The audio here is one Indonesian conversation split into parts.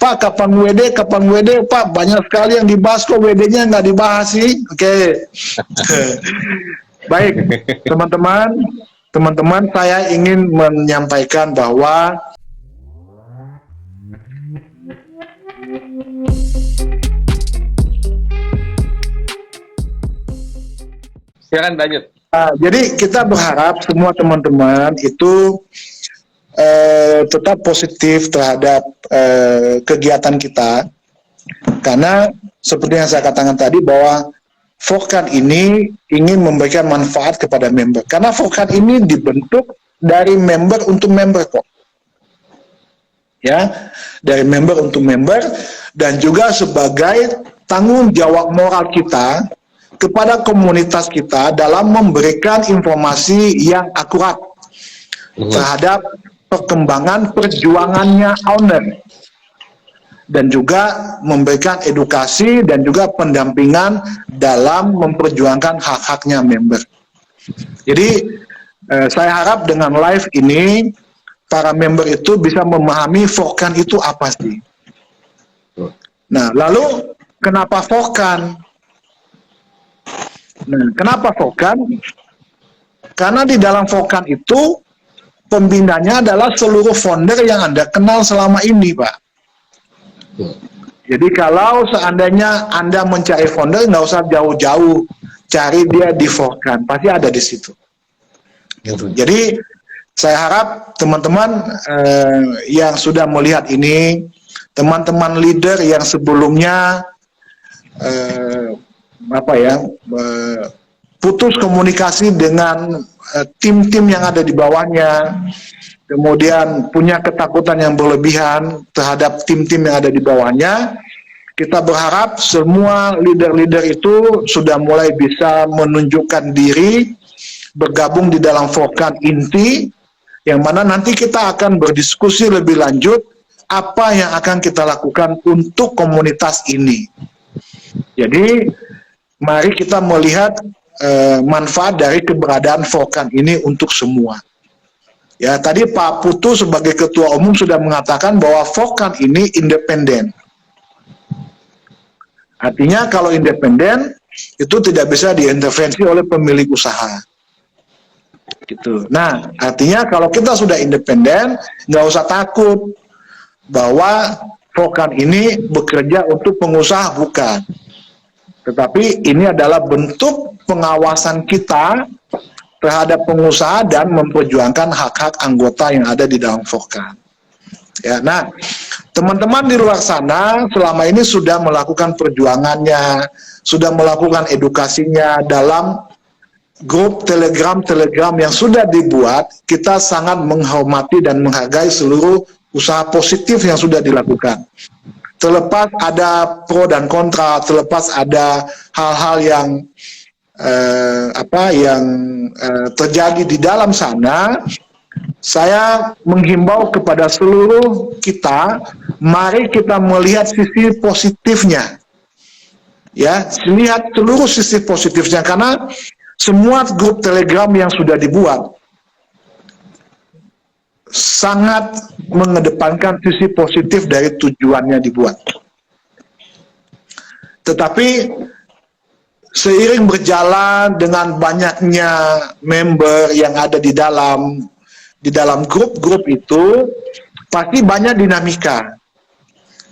Pak, kapan WD, Pak, banyak sekali yang dibahas, kok WD-nya nggak dibahas sih? Oke. Baik, teman-teman, saya ingin menyampaikan bahwa silakan lanjut. jadi kita berharap semua teman-teman itu tetap positif terhadap kegiatan kita, karena seperti yang saya katakan tadi bahwa Vokan ini ingin memberikan manfaat kepada member, karena Vokan ini dibentuk dari member untuk member kok, ya, dari member untuk member, dan juga sebagai tanggung jawab moral kita kepada komunitas kita dalam memberikan informasi yang akurat terhadap perkembangan perjuangannya owner, dan juga memberikan edukasi dan juga pendampingan dalam memperjuangkan hak-haknya member. Jadi saya harap dengan live ini para member itu bisa memahami Vokan itu apa sih. Nah, lalu kenapa Vokan? Nah, kenapa Vokan? Karena di dalam Vokan itu pembinanya adalah seluruh founder yang Anda kenal selama ini, Pak. Jadi kalau seandainya Anda mencari founder, nggak usah jauh-jauh cari dia di Vokan, pasti ada di situ. Gitu. Jadi saya harap teman-teman yang sudah melihat ini, teman-teman leader yang sebelumnya putus komunikasi dengan tim-tim yang ada di bawahnya, kemudian punya ketakutan yang berlebihan terhadap tim-tim yang ada di bawahnya, kita berharap semua leader-leader itu sudah mulai bisa menunjukkan diri, bergabung di dalam Vokan inti, yang mana nanti kita akan berdiskusi lebih lanjut apa yang akan kita lakukan untuk komunitas ini. Jadi mari kita melihat manfaat dari keberadaan Vokan ini untuk semua. Ya, tadi Pak Putu sebagai Ketua Umum sudah mengatakan bahwa Vokan ini independen. Artinya kalau independen itu tidak bisa diintervensi oleh pemilik usaha. Gitu. Nah, artinya kalau kita sudah independen, nggak usah takut bahwa Vokan ini bekerja untuk pengusaha, bukan. Tetapi ini adalah bentuk pengawasan kita terhadap pengusaha dan memperjuangkan hak-hak anggota yang ada di dalam Vokan. Ya, nah, teman-teman di luar sana selama ini sudah melakukan perjuangannya, sudah melakukan edukasinya dalam grup Telegram yang sudah dibuat. Kita sangat menghormati dan menghargai seluruh usaha positif yang sudah dilakukan. Terlepas ada pro dan kontra, terlepas ada hal-hal yang terjadi di dalam sana, saya menghimbau kepada seluruh kita, mari kita melihat sisi positifnya. Ya, lihat seluruh sisi positifnya, karena semua grup Telegram yang sudah dibuat sangat mengedepankan sisi positif dari tujuannya dibuat. Tetapi seiring berjalan dengan banyaknya member yang ada di dalam grup-grup itu, pasti banyak dinamika.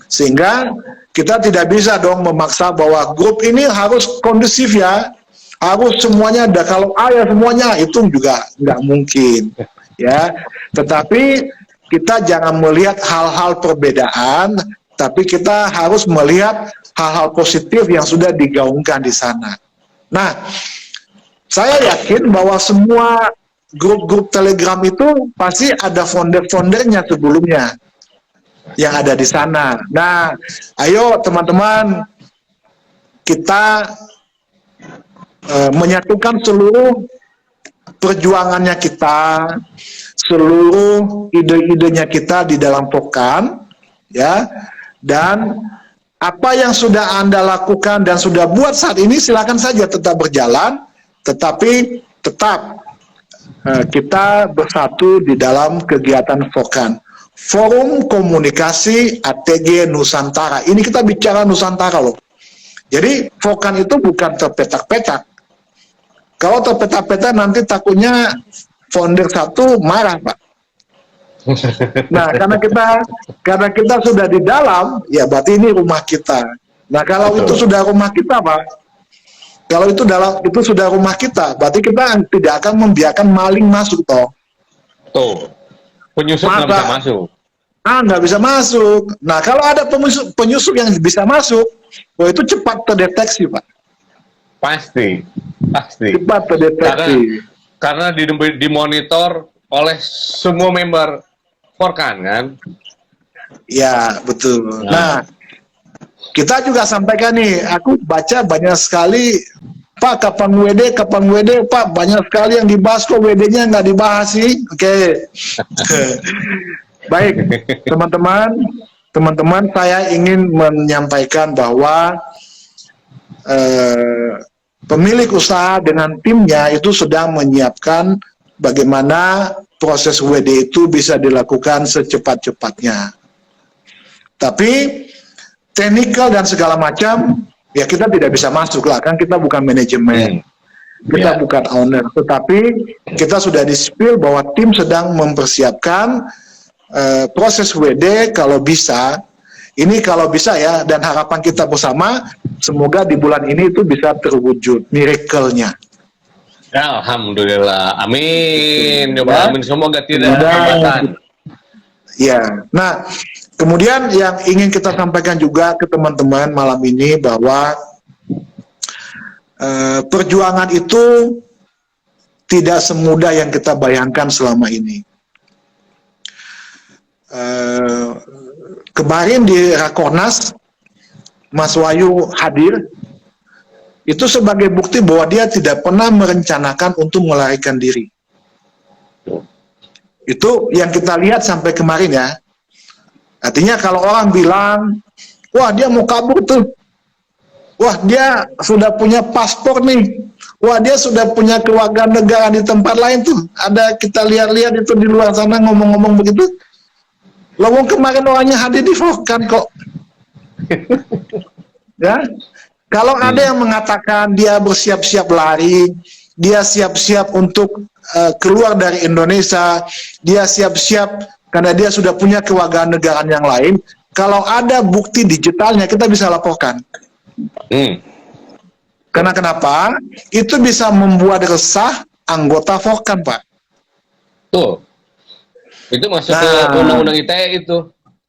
Sehingga kita tidak bisa dong memaksa bahwa grup ini harus kondusif ya, harus semuanya ada, kalau ya semuanya, itu juga nggak mungkin. Ya, tetapi kita jangan melihat hal-hal perbedaan, tapi kita harus melihat hal-hal positif yang sudah digaungkan di sana. Nah, saya yakin bahwa semua grup-grup Telegram itu pasti ada founder-foundernya sebelumnya yang ada di sana. Nah, ayo teman-teman, kita menyatukan seluruh perjuangannya kita, seluruh ide-idenya kita di dalam Vokan, ya, dan apa yang sudah Anda lakukan dan sudah buat saat ini silakan saja tetap berjalan, tetapi tetap kita bersatu di dalam kegiatan Vokan. Forum Komunikasi ATG Nusantara. Ini kita bicara Nusantara loh. Jadi Vokan itu bukan terpetak-petak. Kalau terpetak-petak nanti takutnya founder satu marah, Pak. Nah, karena kita sudah di dalam, ya berarti ini rumah kita. Nah, kalau itu sudah rumah kita, Pak. Kalau itu sudah rumah kita, berarti kita tidak akan membiarkan maling masuk, toh. Tuh, penyusup nggak bisa masuk. Nggak bisa masuk. Nah, kalau ada penyusup yang bisa masuk, wah itu cepat terdeteksi, Pak. Pasti. Cepat terdeteksi. Karena dimonitor oleh semua member Vokan kan? Ya, betul. Nah, kita juga sampaikan nih, aku baca banyak sekali, Pak, kapan WD, Pak, banyak sekali yang dibahas, kok WD-nya nggak dibahas sih? Oke. Baik, teman-teman, saya ingin menyampaikan bahwa pemilik usaha dengan timnya itu sedang menyiapkan bagaimana proses WD itu bisa dilakukan secepat-cepatnya. Tapi teknikal dan segala macam, ya kita tidak bisa masuk lah, kan kita bukan manajemen, kita bukan owner, tetapi kita sudah di-spill bahwa tim sedang mempersiapkan proses WD kalau bisa, ini kalau bisa ya, dan harapan kita bersama, semoga di bulan ini itu bisa terwujud miracle-nya. Alhamdulillah, amin. Ya. Amin, semoga tidak ada hambatan. Ya, nah kemudian yang ingin kita sampaikan juga ke teman-teman malam ini bahwa perjuangan itu tidak semudah yang kita bayangkan selama ini. Kemarin di Rakornas, Mas Wahyu hadir, itu sebagai bukti bahwa dia tidak pernah merencanakan untuk melarikan diri. Itu yang kita lihat sampai kemarin ya. Artinya kalau orang bilang, wah dia mau kabur tuh, wah dia sudah punya paspor nih, wah dia sudah punya kewarganegaraan di tempat lain tuh, ada kita lihat-lihat itu di luar sana ngomong-ngomong begitu. Lawang kemarin orangnya hadir di Vokan kok. Ya, kalau ada yang mengatakan dia bersiap-siap lari, dia siap-siap untuk keluar dari Indonesia, dia siap-siap karena dia sudah punya kewarganegaraan yang lain, kalau ada bukti digitalnya kita bisa laporkan. Karena kenapa? Itu bisa membuat resah anggota Vokan, Pak. Tuh. Itu masuk ke undang-undang ITE itu.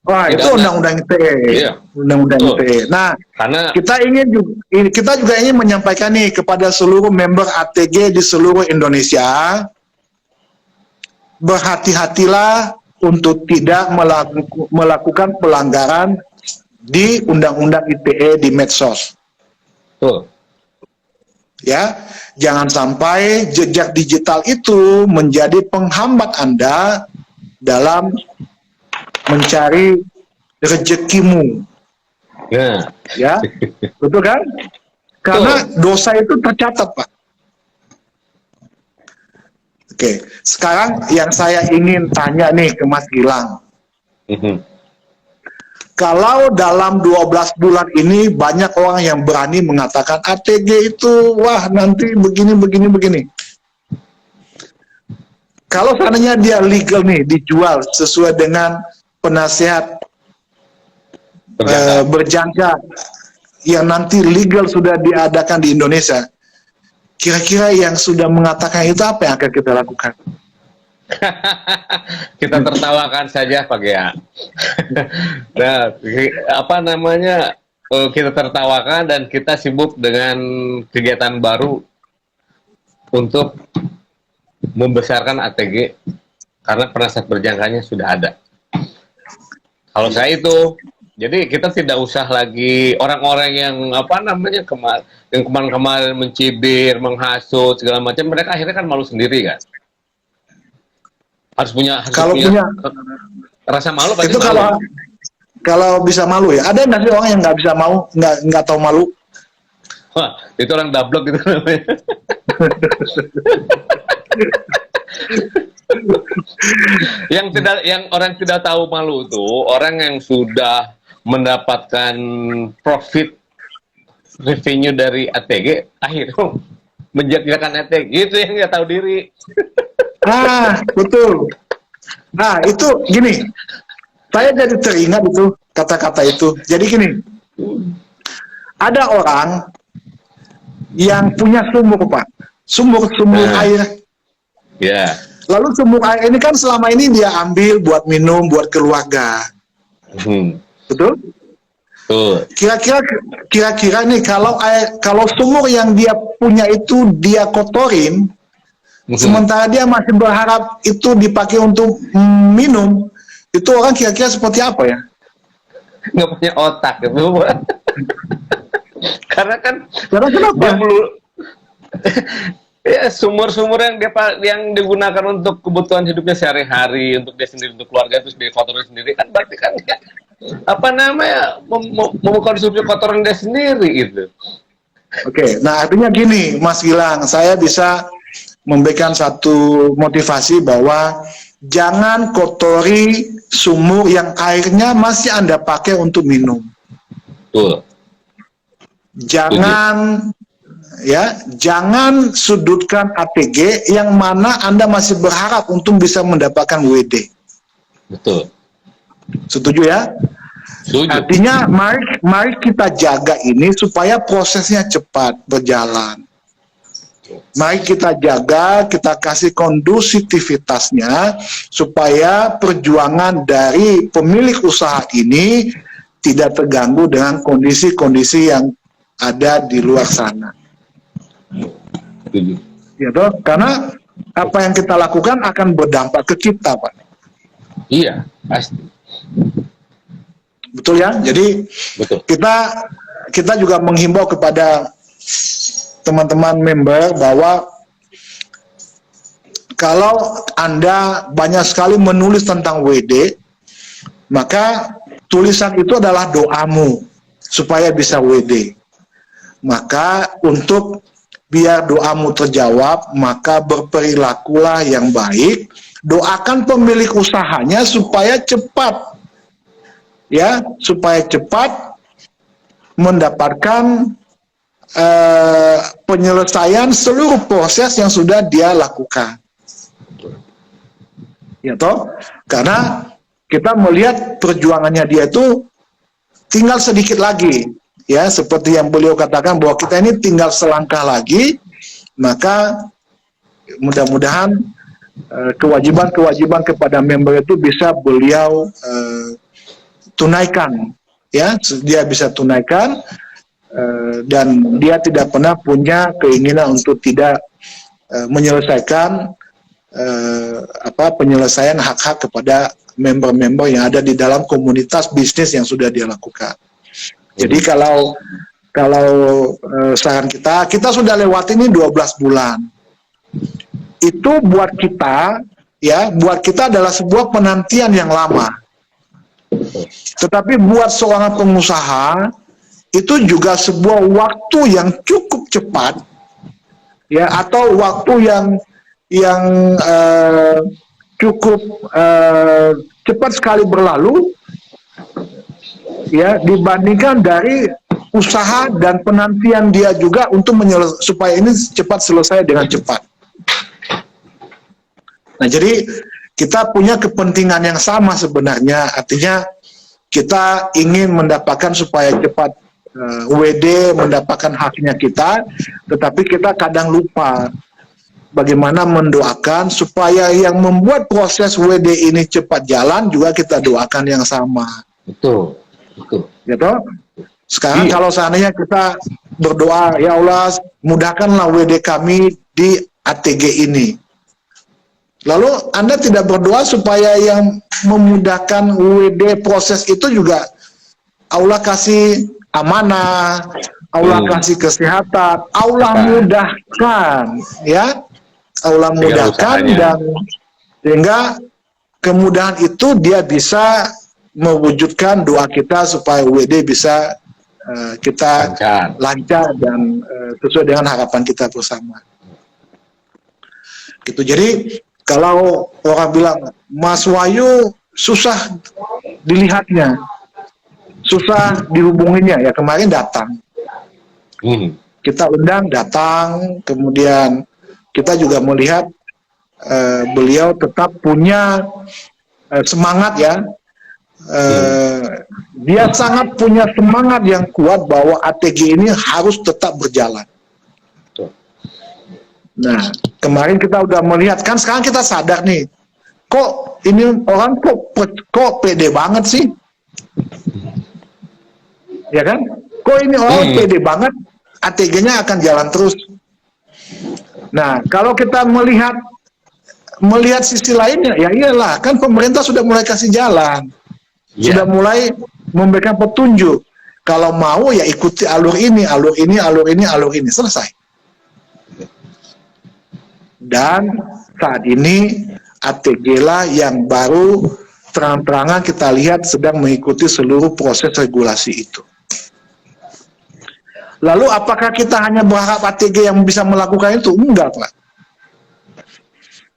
Wah, itu undang-undang ITE. Iya. Undang-undang ITE. Nah, karena kita juga ingin menyampaikan nih kepada seluruh member ATG di seluruh Indonesia, berhati-hatilah untuk tidak melakukan pelanggaran di undang-undang ITE di medsos. Ya, jangan sampai jejak digital itu menjadi penghambat Anda dalam mencari rezekimu. Ya, betul kan? Karena dosa itu tercatat, Pak. Oke, sekarang yang saya ingin tanya nih ke Mas Gilang. Kalau dalam 12 bulan ini banyak orang yang berani mengatakan ATG itu, wah nanti begini. Kalau seandainya dia legal nih, dijual sesuai dengan penasihat berjangka yang nanti legal sudah diadakan di Indonesia, kira-kira yang sudah mengatakan itu apa yang akan kita lakukan? Kita tertawakan saja, Pak Gea. Nah, apa namanya? Kita tertawakan dan kita sibuk dengan kegiatan baru untuk membesarkan ATG karena penasihat berjangkanya sudah ada. Kalau saya itu, jadi kita tidak usah lagi orang-orang yang apa namanya yang kemarin-kemarin mencibir, menghasut segala macam, mereka akhirnya kan malu sendiri kan. Harus punya rasa malu. Itu kalau bisa malu ya. Ada nggak sih orang yang nggak bisa mau, nggak tahu malu? Wah, itu orang dablek gitu namanya. Yang orang tidak tahu malu tuh orang yang sudah mendapatkan profit revenue dari ATG akhirnya menjadikan ATG itu yang nggak tahu diri. Betul. Nah, itu gini, saya jadi teringat itu kata-kata itu. Jadi gini, ada orang yang punya sumur, Pak. Sumur air. Ya. Lalu sumur air ini kan selama ini dia ambil buat minum, buat keluarga. Betul? Betul. Kira-kira nih kalau sumur yang dia punya itu dia kotorin, sementara dia masih berharap itu dipakai untuk minum, itu orang kira-kira seperti apa ya? Nggak punya otak gitu. Karena kenapa? Dia ya sumur-sumur yang digunakan untuk kebutuhan hidupnya sehari-hari, untuk dia sendiri, untuk keluarga, terus dia kotorin sendiri, kan berarti kan ya, mengkonsumsi kotoran dia sendiri gitu. Oke, nah artinya gini Mas Gilang, saya bisa memberikan satu motivasi bahwa jangan kotori sumur yang airnya masih Anda pakai untuk minum. Betul. Jangan sudutkan ATG yang mana Anda masih berharap untuk bisa mendapatkan WD. Betul. Setuju ya? Setuju. Artinya mari kita jaga ini supaya prosesnya cepat berjalan. Mari kita jaga, kita kasih kondusivitasnya supaya perjuangan dari pemilik usaha ini tidak terganggu dengan kondisi-kondisi yang ada di luar sana. Ya toh? Karena apa yang kita lakukan akan berdampak ke kita, Pak. Iya, pasti. Betul ya? Jadi betul. Kita juga menghimbau kepada teman-teman member bahwa kalau Anda banyak sekali menulis tentang WD, maka tulisan itu adalah doamu supaya bisa WD. Maka untuk biar doamu terjawab, maka berperilakulah yang baik, doakan pemilik usahanya supaya cepat mendapatkan penyelesaian seluruh proses yang sudah dia lakukan. Ya toh? Karena kita melihat perjuangannya dia itu tinggal sedikit lagi. Ya, seperti yang beliau katakan bahwa kita ini tinggal selangkah lagi, maka mudah-mudahan kewajiban-kewajiban kepada member itu bisa beliau tunaikan, ya, dia bisa tunaikan dan dia tidak pernah punya keinginan untuk tidak menyelesaikan penyelesaian hak-hak kepada member-member yang ada di dalam komunitas bisnis yang sudah dia lakukan. Jadi kalau saran kita sudah lewat ini 12 bulan. Itu buat kita adalah sebuah penantian yang lama. Tetapi buat seorang pengusaha itu juga sebuah waktu yang cukup cepat, ya, atau waktu yang cukup cepat sekali berlalu, ya, dibandingkan dari usaha dan penantian dia juga untuk supaya ini cepat selesai dengan cepat. Nah, jadi kita punya kepentingan yang sama sebenarnya, artinya kita ingin mendapatkan supaya cepat WD, mendapatkan haknya kita, tetapi kita kadang lupa bagaimana mendoakan supaya yang membuat proses WD ini cepat jalan juga kita doakan yang sama. Betul. Gitu? Sekarang kalau seandainya kita berdoa, ya Allah mudahkanlah WD kami di ATG ini. Lalu Anda tidak berdoa supaya yang memudahkan WD proses itu juga Allah kasih amanah, Allah kasih kesehatan, Allah mudahkan, ya, Allah mudahkan, dan sehingga kemudahan itu dia bisa mewujudkan doa kita supaya WD bisa kita lancar dan sesuai dengan harapan kita bersama. Gitu. Jadi Kalau orang bilang Mas Wahyu susah dilihatnya, susah dihubunginya, ya kemarin datang. Kita undang, datang, kemudian kita juga melihat beliau tetap punya semangat ya. Dia sangat punya semangat yang kuat bahwa ATG ini harus tetap berjalan. Nah, kemarin kita udah melihat, kan sekarang kita sadar nih, kok ini orang kok pede banget sih? Ya kan? Kok ini orang pede banget, ATG-nya akan jalan terus. Nah, kalau kita melihat sisi lainnya, ya iyalah, kan pemerintah sudah mulai kasih jalan. Sudah mulai memberikan petunjuk. Kalau mau ya ikuti alur ini, alur ini, alur ini, alur ini. Selesai. Dan saat ini ATG lah yang baru terang-terangan kita lihat sedang mengikuti seluruh proses regulasi itu. Lalu apakah kita hanya berharap ATG yang bisa melakukan itu? Enggak, Pak.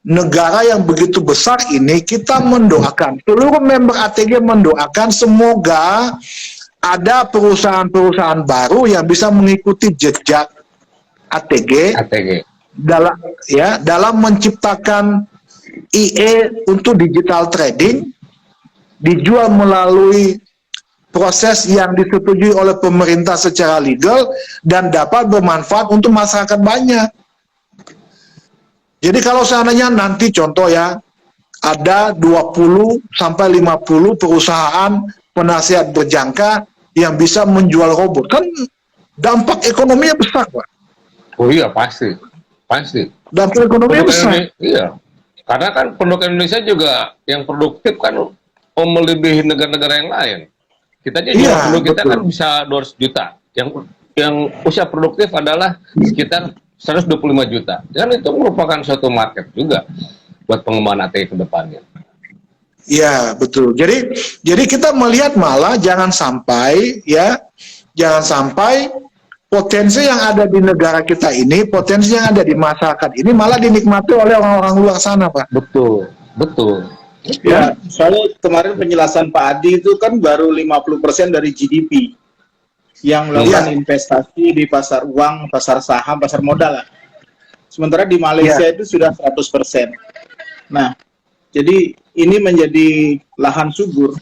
Negara yang begitu besar ini, kita mendoakan, seluruh member ATG mendoakan semoga ada perusahaan-perusahaan baru yang bisa mengikuti jejak ATG. Dalam menciptakan IE untuk digital trading, dijual melalui proses yang disetujui oleh pemerintah secara legal dan dapat bermanfaat untuk masyarakat banyak. Jadi kalau seandainya nanti contoh ya, ada 20 sampai 50 perusahaan penasihat berjangka yang bisa menjual robot, kan dampak ekonominya besar, Pak. Oh iya, pasti. Dampak ekonominya besar. Iya, karena kan penduduk Indonesia juga yang produktif kan melebihi negara-negara yang lain. Kita aja penduduk kita kan bisa 200 juta. Yang usia produktif adalah sekitar 125 juta. Dan itu merupakan suatu market juga buat pengembangan ATG ke depannya. Iya, betul. Jadi kita melihat malah jangan sampai potensi yang ada di negara kita ini, potensi yang ada di masyarakat ini malah dinikmati oleh orang-orang luar sana, Pak. Betul. Ya, soalnya kemarin penjelasan Pak Adi itu kan baru 50% dari GDP yang melakukan investasi di pasar uang, pasar saham, pasar modal lah. Sementara di Malaysia itu sudah 100%. Nah, jadi ini menjadi lahan subur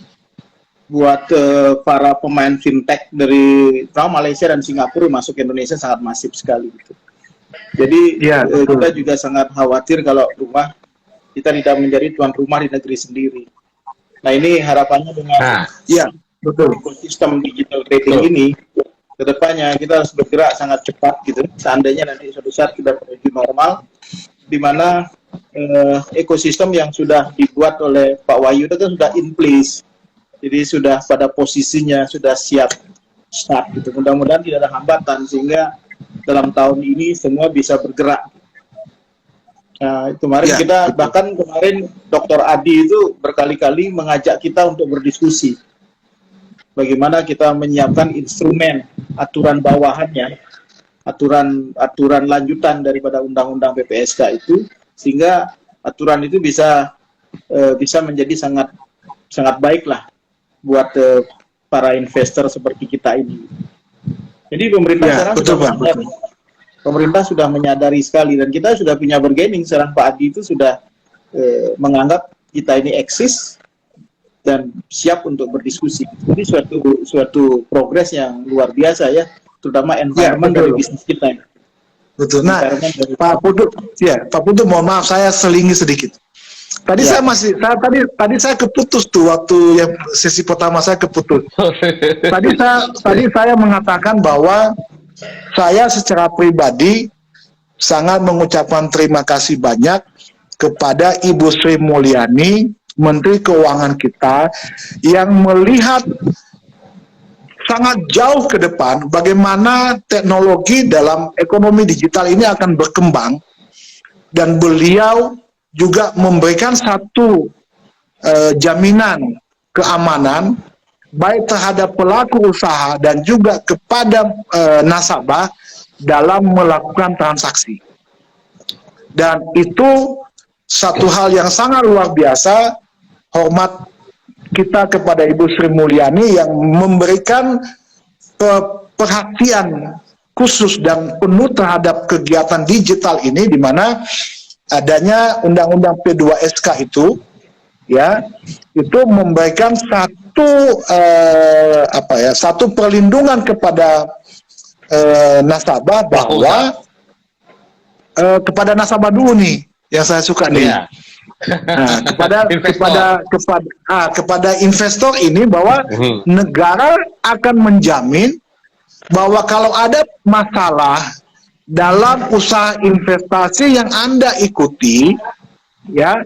buat para pemain fintech dari Malaysia dan Singapura masuk ke Indonesia sangat masif sekali gitu. Jadi kita juga sangat khawatir kalau kita tidak menjadi tuan rumah di negeri sendiri. Nah, ini harapannya dengan ekosistem digital trading ini ke depannya kita harus bergerak sangat cepat gitu. Seandainya nanti suatu saat kita menuju normal, di mana ekosistem yang sudah dibuat oleh Pak Wahyu itu kan sudah in place. Jadi sudah pada posisinya, sudah siap start gitu. Mudah-mudahan tidak ada hambatan sehingga dalam tahun ini semua bisa bergerak. Nah, kemarin kemarin Dr. Adi itu berkali-kali mengajak kita untuk berdiskusi. Bagaimana kita menyiapkan instrumen, aturan bawahannya, aturan lanjutan daripada undang-undang PPSK itu, sehingga aturan itu bisa menjadi sangat baik lah buat para investor seperti kita ini. Jadi pemerintah sudah menyadari sekali, dan kita sudah punya bargaining. Sekarang Pak Adi itu sudah menganggap kita ini eksis dan siap untuk berdiskusi. Jadi suatu progres yang luar biasa ya, terutama environment dari bisnis kita. Betul. Nah, Pak Putu, mohon maaf saya selingi sedikit. Tadi saya keputus tuh waktu yang sesi pertama saya keputus. Tadi saya mengatakan bahwa saya secara pribadi sangat mengucapkan terima kasih banyak kepada Ibu Sri Mulyani, Menteri Keuangan kita, yang melihat sangat jauh ke depan bagaimana teknologi dalam ekonomi digital ini akan berkembang, dan beliau juga memberikan satu jaminan keamanan baik terhadap pelaku usaha dan juga kepada nasabah dalam melakukan transaksi. Dan itu satu hal yang sangat luar biasa, hormat kita kepada Ibu Sri Mulyani yang memberikan perhatian khusus dan penuh terhadap kegiatan digital ini, di mana adanya Undang-Undang P2SK itu, ya, itu memberikan satu perlindungan kepada nasabah, bahwa kepada nasabah dulu nih yang saya suka nih. Iya. Nah, kepada investor ini, bahwa negara akan menjamin bahwa kalau ada masalah dalam usaha investasi yang Anda ikuti, ya,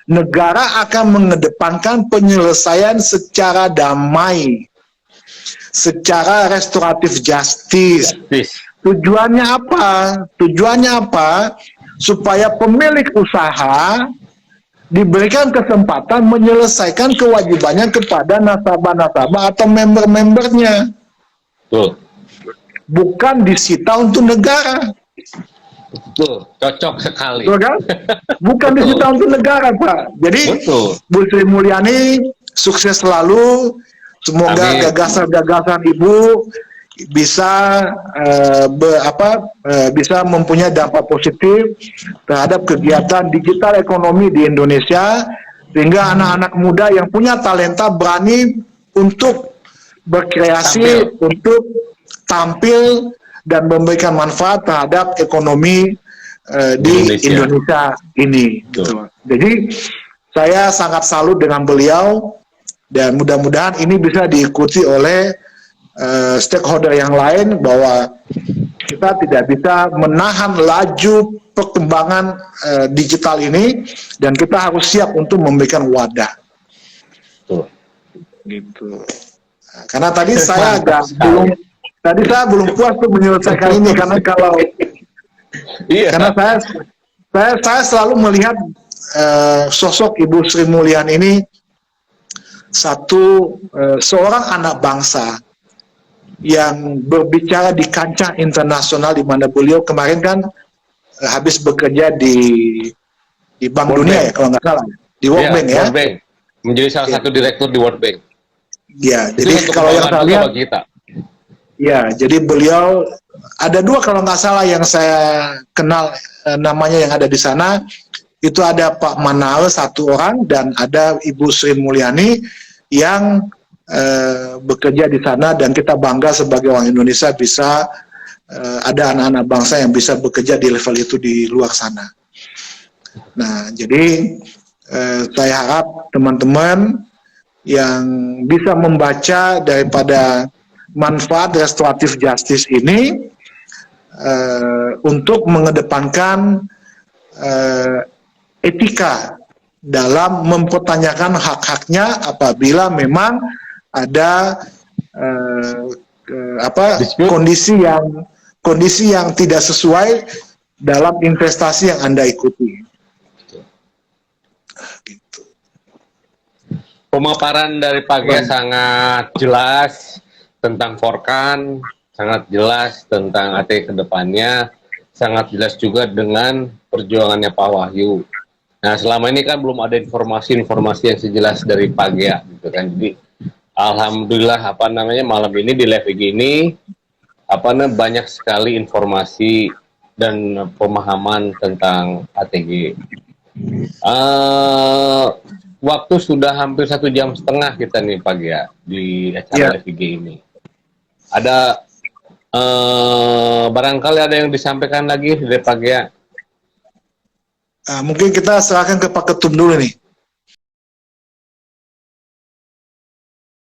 negara akan mengedepankan penyelesaian secara damai, secara restoratif justice. Tujuannya apa? Tujuannya apa? Supaya pemilik usaha diberikan kesempatan menyelesaikan kewajibannya kepada nasabah-nasabah atau member-membernya. Betul. Bukan disita untuk negara. Betul, cocok sekali. Betul kan? Bukan disita untuk negara, Pak. Jadi, Betul. Bu Sri Mulyani sukses selalu. Semoga gagasan-gagasan Ibu bisa bisa mempunyai dampak positif terhadap kegiatan digital ekonomi di Indonesia, sehingga anak-anak muda yang punya talenta berani untuk berkreasi, untuk tampil dan memberikan manfaat terhadap ekonomi di Indonesia ini. Gitu. Jadi saya sangat salut dengan beliau, dan mudah-mudahan ini bisa diikuti oleh stakeholder yang lain, bahwa kita tidak bisa menahan laju perkembangan digital ini, dan kita harus siap untuk memberikan wadah. Gitu. Nah, karena tadi saya belum puas untuk menyelesaikan ini, karena karena saya selalu melihat sosok Ibu Sri Mulyani ini seorang anak bangsa yang berbicara di kancah internasional, di mana beliau kemarin kan habis bekerja di Bank Dunia, ya kalau nggak salah, di World Bank, ya. World Bank. Menjadi salah satu direktur di World Bank. Ya, jadi kalau yang saya lihat, ya, jadi beliau ada dua kalau nggak salah yang saya kenal namanya yang ada di sana, itu ada Pak Manaal satu orang, dan ada Ibu Sri Mulyani yang bekerja di sana, dan kita bangga sebagai orang Indonesia bisa ada anak-anak bangsa yang bisa bekerja di level itu di luar sana. Nah, jadi saya harap teman-teman yang bisa membaca daripada manfaat restoratif justice ini untuk mengedepankan etika dalam mempertanyakan hak-haknya apabila memang ada kondisi yang tidak sesuai dalam investasi yang Anda ikuti. Gitu. Pemaparan dari Pak Gia sangat jelas tentang Forkan, sangat jelas tentang AT ke depannya, sangat jelas juga dengan perjuangannya Pak Wahyu. Nah, selama ini kan belum ada informasi-informasi yang sejelas dari Pak Gia, gitu kan. Jadi, alhamdulillah malam ini di live ini banyak sekali informasi dan pemahaman tentang ATG. Waktu sudah hampir 1,5 jam kita nih Pak Gia di acara live ini. Ada barangkali ada yang disampaikan lagi dari Pak Gia? Mungkin kita serahkan ke Pak Ketum dulu nih.